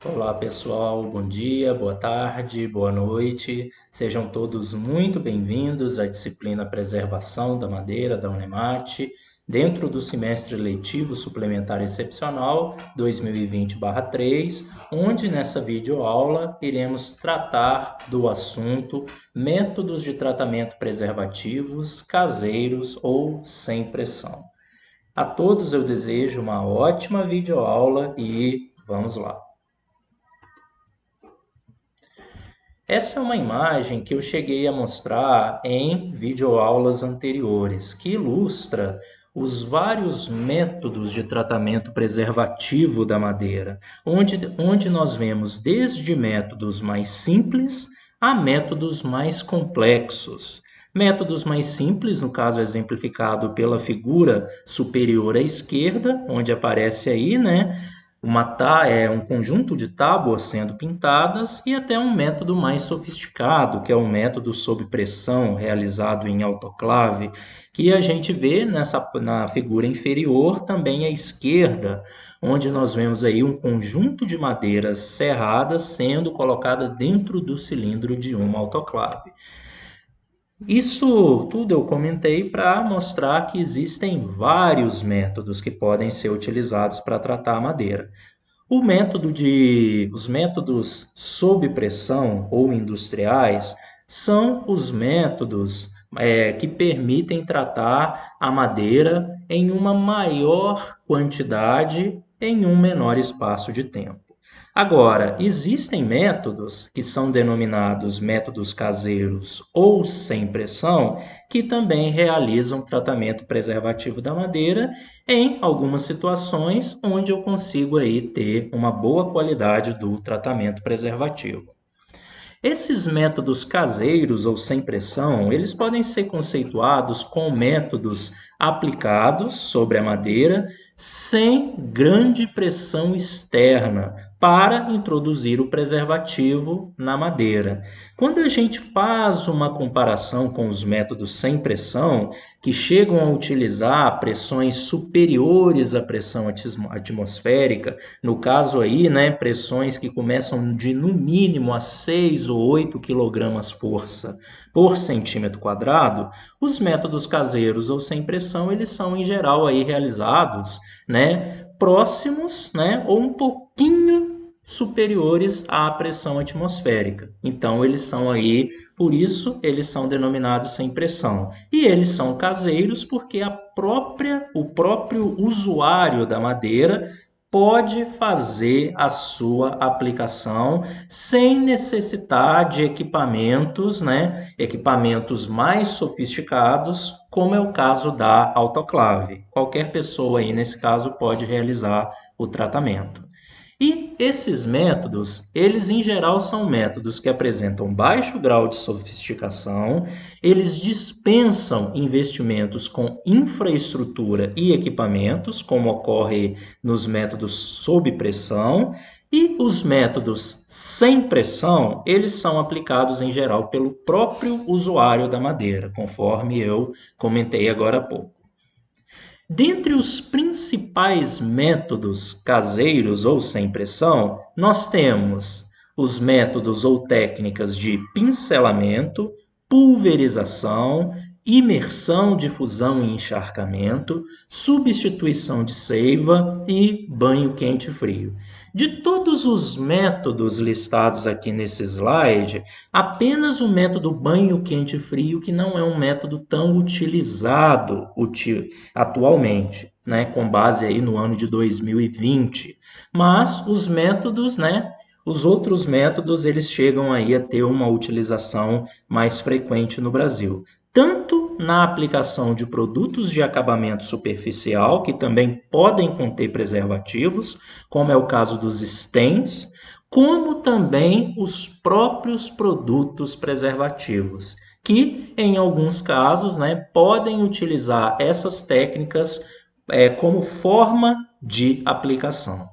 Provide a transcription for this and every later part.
Olá pessoal, bom dia, boa tarde, boa noite. Sejam todos muito bem-vindos à disciplina Preservação da Madeira da Unemate, dentro do semestre letivo suplementar excepcional 2020/3, onde nessa videoaula iremos tratar do assunto métodos de tratamento preservativos caseiros ou sem pressão. A todos eu desejo uma ótima videoaula e vamos lá. Essa é uma imagem que eu cheguei a mostrar em videoaulas anteriores, que ilustra os vários métodos de tratamento preservativo da madeira, onde nós vemos desde métodos mais simples a métodos mais complexos. Métodos mais simples, no caso exemplificado pela figura superior à esquerda, onde aparece aí, um conjunto de tábuas sendo pintadas e até um método mais sofisticado, que é o método sob pressão realizado em autoclave, que a gente vê na figura inferior também à esquerda, onde nós vemos aí um conjunto de madeiras serradas sendo colocada dentro do cilindro de uma autoclave. Isso tudo eu comentei para mostrar que existem vários métodos que podem ser utilizados para tratar a madeira. Os métodos sob pressão ou industriais são os métodos que permitem tratar a madeira em uma maior quantidade em um menor espaço de tempo. Agora, existem métodos que são denominados métodos caseiros ou sem pressão, que também realizam tratamento preservativo da madeira em algumas situações onde eu consigo aí ter uma boa qualidade do tratamento preservativo. Esses métodos caseiros ou sem pressão, eles podem ser conceituados com métodos aplicados sobre a madeira sem grande pressão externa para introduzir o preservativo na madeira. Quando a gente faz uma comparação com os métodos sem pressão, que chegam a utilizar pressões superiores à pressão atmosférica, no caso aí, pressões que começam de no mínimo a 6 ou 8 kg força por centímetro quadrado, os métodos caseiros ou sem pressão, eles são em geral aí realizados, próximos, ou um pouquinho superiores à pressão atmosférica. Então, eles são aí, por isso, eles são denominados sem pressão. E eles são caseiros porque o próprio usuário da madeira pode fazer a sua aplicação sem necessitar de equipamentos, equipamentos mais sofisticados, como é o caso da autoclave. Qualquer pessoa aí, nesse caso, pode realizar o tratamento. E esses métodos, eles em geral são métodos que apresentam baixo grau de sofisticação, eles dispensam investimentos com infraestrutura e equipamentos, como ocorre nos métodos sob pressão, e os métodos sem pressão, eles são aplicados em geral pelo próprio usuário da madeira, conforme eu comentei agora há pouco. Dentre os principais métodos caseiros ou sem pressão, nós temos os métodos ou técnicas de pincelamento, pulverização, imersão, difusão e encharcamento, substituição de seiva e banho quente e frio. De todos os métodos listados aqui nesse slide, apenas o método banho quente e frio que não é um método tão utilizado atualmente, com base aí no ano de 2020. Mas os métodos, os outros métodos, eles chegam aí a ter uma utilização mais frequente no Brasil. Tanto na aplicação de produtos de acabamento superficial, que também podem conter preservativos, como é o caso dos stents, como também os próprios produtos preservativos, que em alguns casos podem utilizar essas técnicas como forma de aplicação.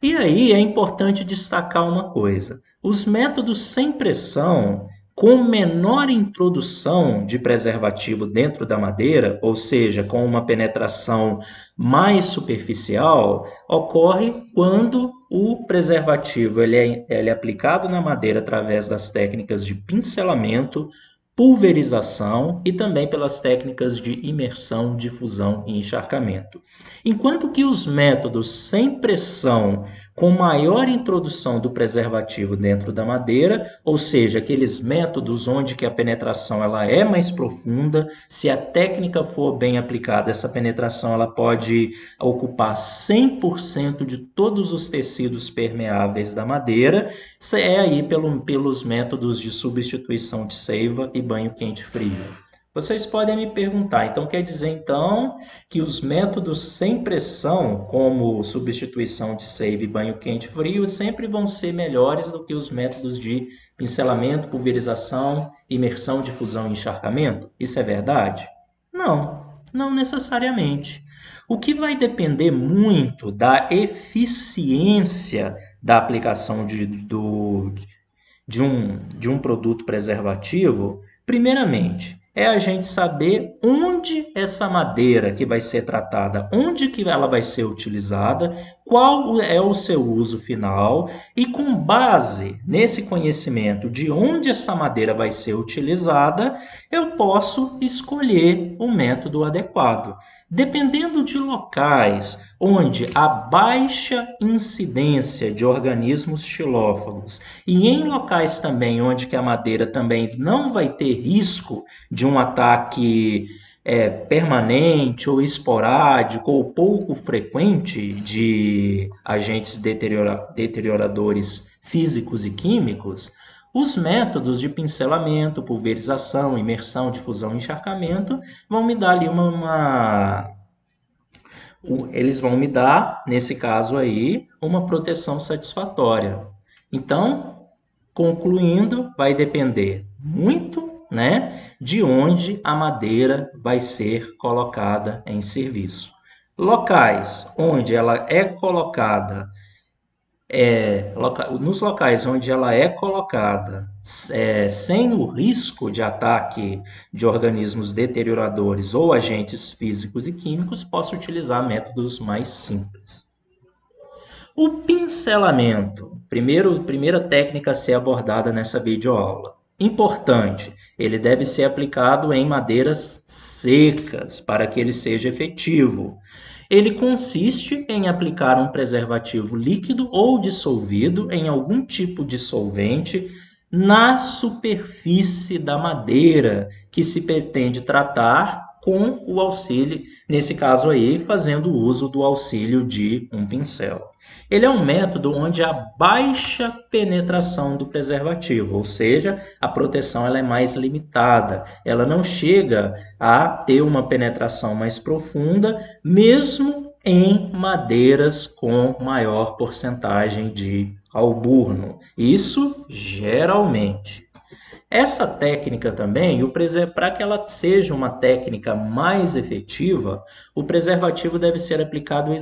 E aí é importante destacar uma coisa: os métodos sem pressão, com menor introdução de preservativo dentro da madeira, ou seja, com uma penetração mais superficial, ocorre quando o preservativo ele é aplicado na madeira através das técnicas de pincelamento, pulverização e também pelas técnicas de imersão, difusão e encharcamento. Enquanto que os métodos sem pressão, com maior introdução do preservativo dentro da madeira, ou seja, aqueles métodos onde que a penetração ela é mais profunda, se a técnica for bem aplicada, essa penetração ela pode ocupar 100% de todos os tecidos permeáveis da madeira, é aí pelos métodos de substituição de seiva e banho quente-frio. Vocês podem me perguntar, então quer dizer então que os métodos sem pressão, como substituição de seiva e banho quente-frio, sempre vão ser melhores do que os métodos de pincelamento, pulverização, imersão, difusão e encharcamento? Isso é verdade? Não, não necessariamente. O que vai depender muito da eficiência da aplicação de um produto preservativo, primeiramente, é a gente saber onde essa madeira que vai ser tratada, onde que ela vai ser utilizada, qual é o seu uso final e com base nesse conhecimento de onde essa madeira vai ser utilizada, eu posso escolher o método adequado. Dependendo de locais onde há baixa incidência de organismos xilófagos e em locais também onde que a madeira também não vai ter risco de um ataque permanente ou esporádico ou pouco frequente de agentes deterioradores físicos e químicos, os métodos de pincelamento, pulverização, imersão, difusão e encharcamento vão me dar ali eles vão me dar, nesse caso aí, uma proteção satisfatória. Então, concluindo, vai depender muito, né, de onde a madeira vai ser colocada em serviço. Locais onde ela é colocada nos locais onde ela é colocada sem o risco de ataque de organismos deterioradores ou agentes físicos e químicos, posso utilizar métodos mais simples. O pincelamento, primeira técnica a ser abordada nessa videoaula. Importante, ele deve ser aplicado em madeiras secas para que ele seja efetivo. Ele consiste em aplicar um preservativo líquido ou dissolvido em algum tipo de solvente na superfície da madeira que se pretende tratar com o auxílio, nesse caso aí, fazendo uso do auxílio de um pincel. Ele é um método onde há baixa penetração do preservativo, ou seja, a proteção ela é mais limitada. Ela não chega a ter uma penetração mais profunda, mesmo em madeiras com maior porcentagem de alburno. Isso geralmente. Essa técnica também, para que ela seja uma técnica mais efetiva, o preservativo deve ser aplicado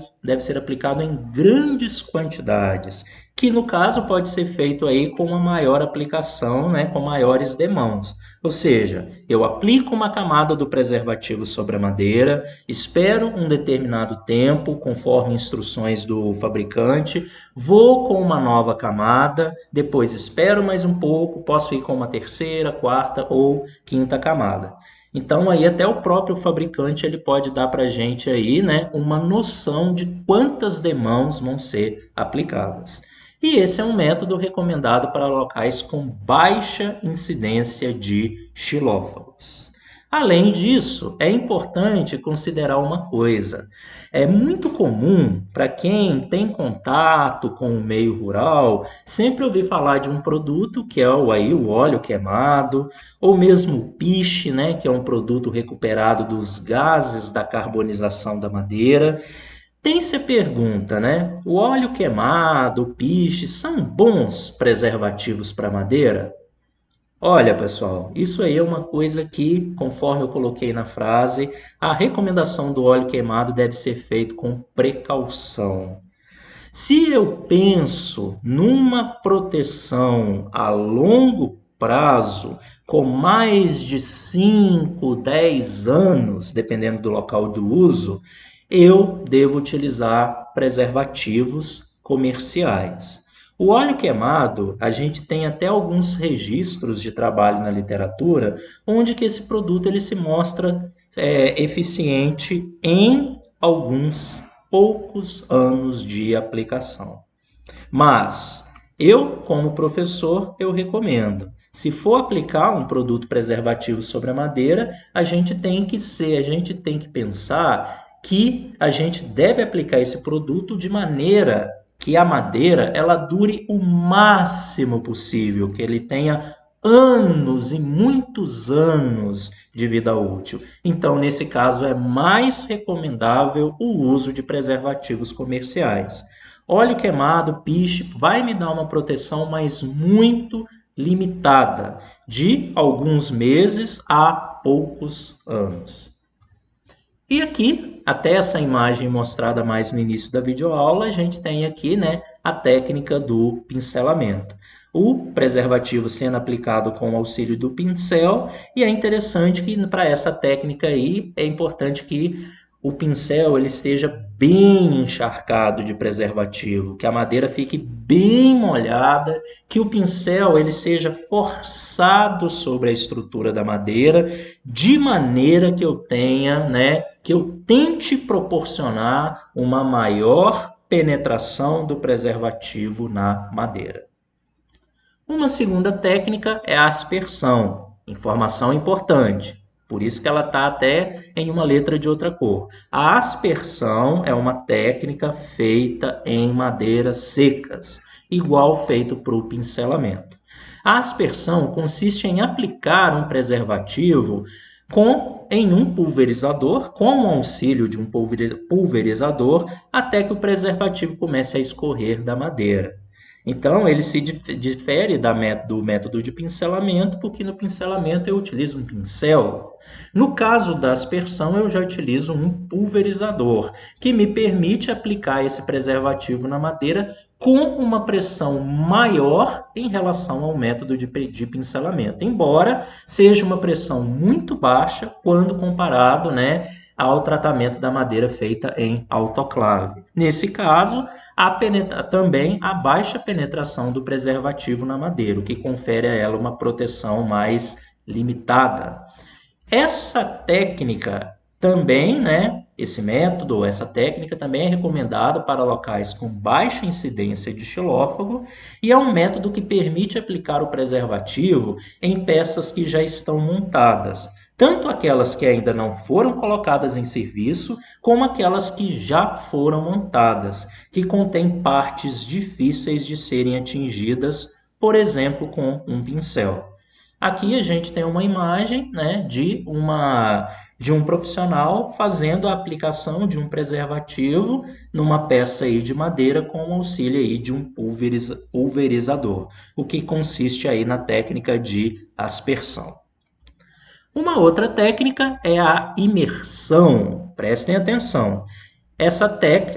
em grandes quantidades, que no caso pode ser feito aí com uma maior aplicação, né, com maiores demãos. Ou seja, eu aplico uma camada do preservativo sobre a madeira, espero um determinado tempo, conforme instruções do fabricante, vou com uma nova camada, depois espero mais um pouco, posso ir com uma terceira, quarta ou quinta camada. Então, aí até o próprio fabricante ele pode dar para a gente aí, né, uma noção de quantas demãos vão ser aplicadas. E esse é um método recomendado para locais com baixa incidência de xilófagos. Além disso, é importante considerar uma coisa. É muito comum para quem tem contato com o meio rural sempre ouvir falar de um produto que é o óleo queimado, ou mesmo o piche, né, que é um produto recuperado dos gases da carbonização da madeira. Tem-se a pergunta, né? O óleo queimado, o piche, são bons preservativos para madeira? Olha, pessoal, isso aí é uma coisa que, conforme eu coloquei na frase, a recomendação do óleo queimado deve ser feita com precaução. Se eu penso numa proteção a longo prazo, com mais de 5, 10 anos, dependendo do local do uso, eu devo utilizar preservativos comerciais. O óleo queimado, a gente tem até alguns registros de trabalho na literatura, onde que esse produto ele se mostra eficiente em alguns poucos anos de aplicação. Mas eu, como professor, eu recomendo. Se for aplicar um produto preservativo sobre a madeira, a gente tem que pensar que a gente deve aplicar esse produto de maneira que a madeira ela dure o máximo possível, que ele tenha anos e muitos anos de vida útil. Então, nesse caso, é mais recomendável o uso de preservativos comerciais. Óleo queimado, piche, vai me dar uma proteção, mas muito limitada, de alguns meses a poucos anos. E aqui, até essa imagem mostrada mais no início da videoaula, a gente tem aqui, né, a técnica do pincelamento. O preservativo sendo aplicado com o auxílio do pincel, e é interessante que para essa técnica aí, é importante que o pincel ele esteja bem encharcado de preservativo, que a madeira fique bem molhada, que o pincel ele seja forçado sobre a estrutura da madeira, de maneira que eu tenha, né, que eu tente proporcionar uma maior penetração do preservativo na madeira. Uma segunda técnica é a aspersão, informação importante. Por isso que ela está até em uma letra de outra cor. A aspersão é uma técnica feita em madeiras secas, igual feito para o pincelamento. A aspersão consiste em aplicar um preservativo em um pulverizador, com o auxílio de um pulverizador, até que o preservativo comece a escorrer da madeira. Então, ele se difere do método de pincelamento, porque no pincelamento eu utilizo um pincel. No caso da aspersão, eu já utilizo um pulverizador, que me permite aplicar esse preservativo na madeira com uma pressão maior em relação ao método de pincelamento, embora seja uma pressão muito baixa quando comparado, né, ao tratamento da madeira feita em autoclave. Nesse caso, também a baixa penetração do preservativo na madeira, o que confere a ela uma proteção mais limitada. Essa técnica também, né, esse método, essa técnica também é recomendada para locais com baixa incidência de xilófago e é um método que permite aplicar o preservativo em peças que já estão montadas, tanto aquelas que ainda não foram colocadas em serviço, como aquelas que já foram montadas, que contêm partes difíceis de serem atingidas, por exemplo, com um pincel. Aqui a gente tem uma imagem, né, de um profissional fazendo a aplicação de um preservativo numa peça aí de madeira com o auxílio aí de um pulverizador, o que consiste aí na técnica de aspersão. Uma outra técnica é a imersão. Prestem atenção.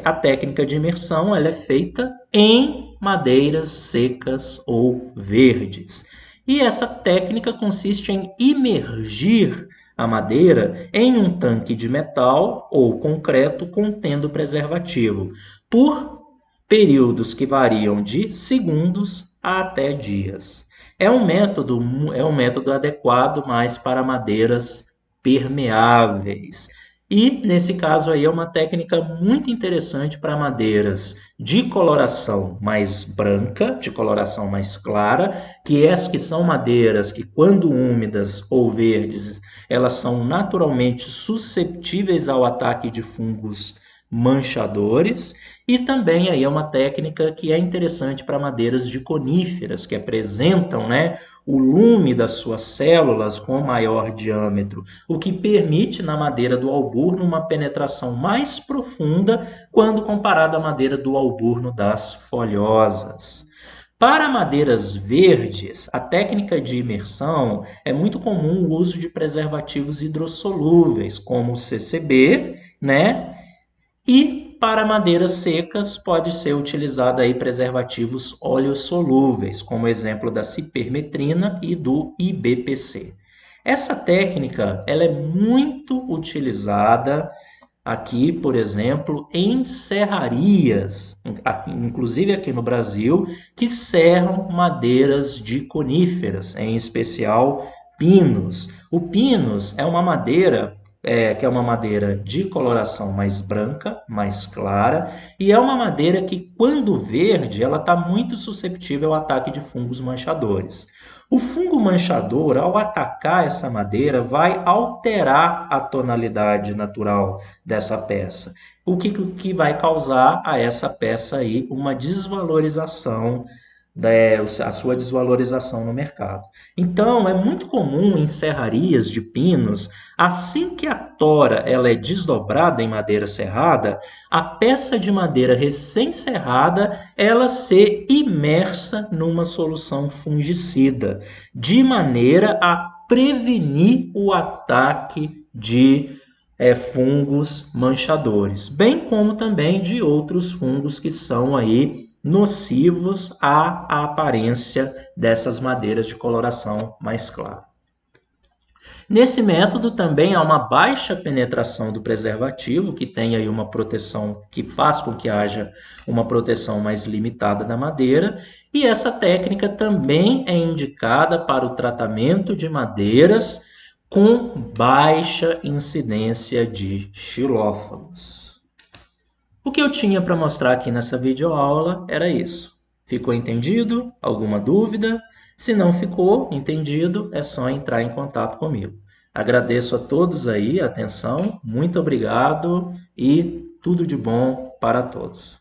A técnica de imersão ela é feita em madeiras secas ou verdes. E essa técnica consiste em imergir a madeira em um tanque de metal ou concreto contendo preservativo, por períodos que variam de segundos a até dias. É um método adequado mais para madeiras permeáveis. E, nesse caso aí, é uma técnica muito interessante para madeiras de coloração mais branca, de coloração mais clara, que são madeiras que, quando úmidas ou verdes, elas são naturalmente susceptíveis ao ataque de fungos manchadores, e também aí é uma técnica que é interessante para madeiras de coníferas, que apresentam, né, o lume das suas células com maior diâmetro, o que permite na madeira do alburno uma penetração mais profunda quando comparada à madeira do alburno das folhosas. Para madeiras verdes, a técnica de imersão é muito comum o uso de preservativos hidrossolúveis, como o CCB, né? E para madeiras secas pode ser utilizado aí preservativos oleossolúveis, como exemplo da cipermetrina e do IBPC. Essa técnica ela é muito utilizada aqui, por exemplo, em serrarias, inclusive aqui no Brasil, que serram madeiras de coníferas, em especial pinos. O pinus é uma madeira que é uma madeira de coloração mais branca, mais clara, e é uma madeira que, quando verde, ela está muito suscetível ao ataque de fungos manchadores. O fungo manchador, ao atacar essa madeira, vai alterar a tonalidade natural dessa peça, o que vai causar a essa peça aí uma desvalorização, a sua desvalorização no mercado. Então, é muito comum em serrarias de pinos, assim que a tora ela é desdobrada em madeira serrada, a peça de madeira recém-serrada ela ser imersa numa solução fungicida, de maneira a prevenir o ataque de fungos manchadores, bem como também de outros fungos que são aí nocivos à aparência dessas madeiras de coloração mais clara. Nesse método também há uma baixa penetração do preservativo, que tem aí uma proteção que faz com que haja uma proteção mais limitada da madeira, e essa técnica também é indicada para o tratamento de madeiras com baixa incidência de xilófagos. O que eu tinha para mostrar aqui nessa videoaula era isso. Ficou entendido? Alguma dúvida? Se não ficou entendido, é só entrar em contato comigo. Agradeço a todos aí a atenção, muito obrigado e tudo de bom para todos.